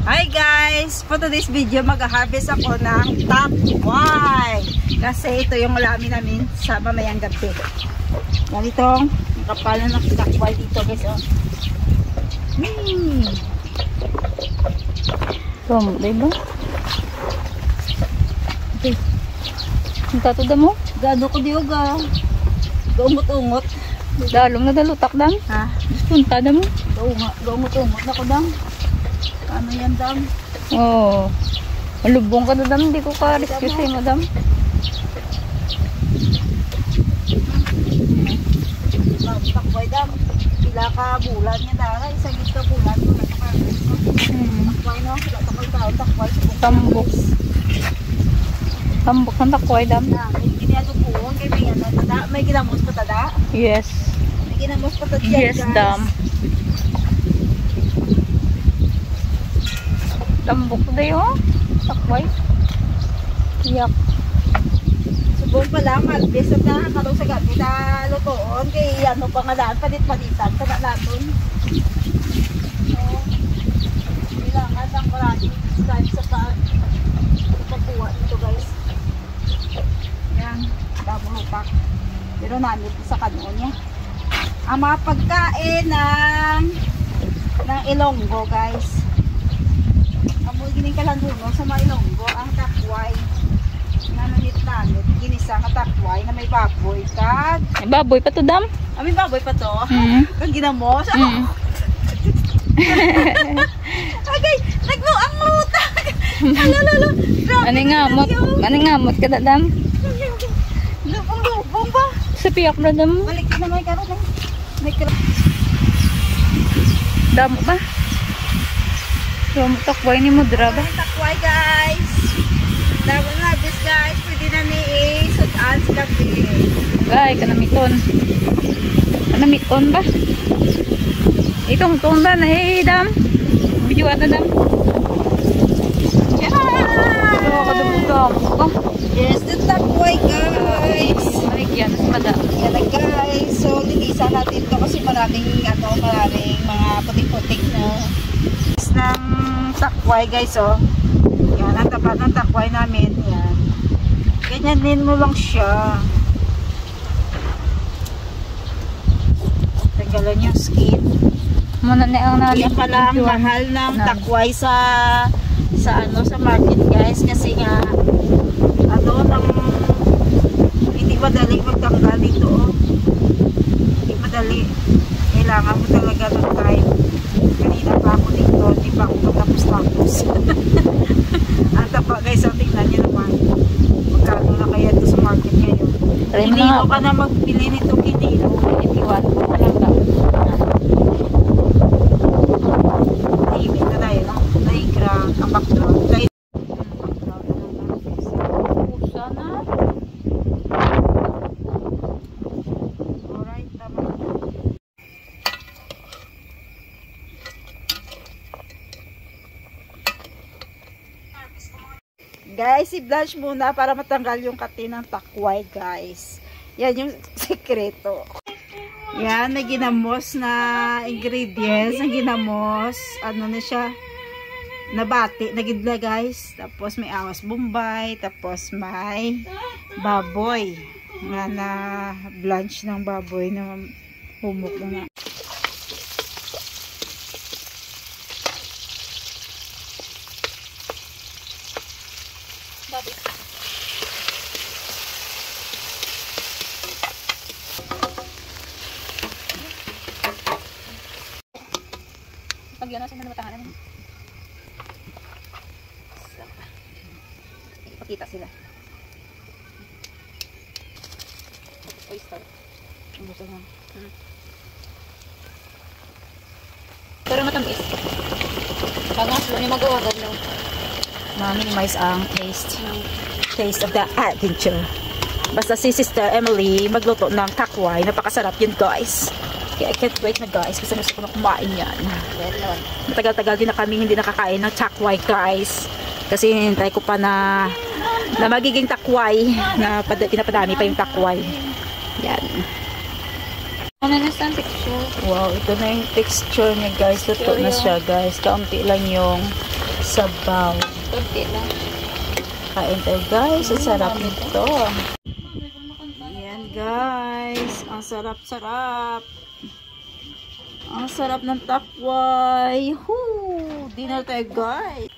Hi guys! For today's video, mag-harvest ako ng takway. Kasi ito yung alamin namin sa mamayang gabi. Ganitong kapalan ng takway dito guys. Oh. Diba? Okay. Ang tatuda mo? Gano ko diyo ga. Gaungot-ungot. Dalong na dalutak dam? Ha? Punta dam mo? Gaungot-ungot na ko dam. Ano yan dam? Oo. Malubong ka na dam. Hindi ko ka-rescue sa'yo mo dam. Takway dam. Pila ka bulan niya dara. Isang ito bulan. Takway no? Takway tao. Takway. Tambok. Tambok ng takway dam. May ginamos pa tada? Yes. May ginamos pa tada Yes guys. dam. Tambok na yun. Takway. Iyak. Subong pa lang, magbis at nakakalong sa gabi na lutoon. Kaya ano pa nga daan, palit-palitan. Sana natin. So, kailangan ang maraming dahil sa pagkuha nito guys. Yan, damo lupak. Pero namin sa kanon niya. Ang mga pagkain ng Ilonggo guys. Amoy gining kalanduno sa mga Ilonggo ang takway. Nananit-nanit, ginisa nga takway na may baboy kag. May baboy pa to dam? May baboy pa to. Kag ginamos. Okay, nagluang lutak. Alala. Ano ngamot ka na dam? Lubong ba? Sa piyak na dam? Balik na may karon. May karon. Damo ba? So, takway ni Mudra ba? Takway guys. Damo na bis guys. Pwede na ni sudan sa gabi. Gay, kanamiton. Kanamiton ba? Itong ton ba na dam? Bijuan na dam? Yeah! So, kadumudam. Oh. Yes, the takway guys. Yan, pada. Yan na guys. So, linisan natin to kasi maraming mga putik-putik na ng takway guys, oh. Yan, ang tapat ng takway namin. Yan. Ganyanin mo lang siya. Tanggalan yung skin. Muna na ang Yan pala ang mahal ng takway sa market guys. Kasi nga, hindi madali magtanggal dito, oh. Hindi madali. Kailangan mo talaga ng time. Kanina pa ako dito, hindi pa ako matapos-tapos. Ang tapa guys, so tingnan nyo naman. Magkano na kaya ito sa market ngayon. Kinilo ka na magbili nito, kinilo. Itiwan ko na lang daw. Naibig na tayo, no? Naigrang, ang background. Guys, i-blanch muna para matanggal yung kati ng takway, guys. Yan yung sekreto. Yan, may ginamos na ingredients. Ang ginamos, ano na siya, nabati, nagidla, guys. Tapos may awas bombay. Tapos may baboy. Nga na blanch ng baboy na humok na. Pag yun, saan na matangan namin? Ipakita sila. Oyster. Ang gusto nga. Pero matamis. Pangas, ni mag-uwagad lang. Ma-minimize ang taste of the adventure. Basta si Sister Emily magluto ng takway. Napakasarap yun guys. Kaya I can't wait na guys kasi gusto ko na kumain yan. Matagal-tagal din na kami hindi nakakain ng takway guys. Kasi hinintay ko pa na magiging takway na pinapadami pa yung takway. Yan. Ano na sa texture? Wow, ito na yung texture niya guys. Luto na siya guys. Kaunti lang yung sabaw. Kunti lang. Kain tayo guys. Ang sarap nito. Ayan guys. Ang sarap-sarap. Ang sarap ng takway. Dinner tayo guys.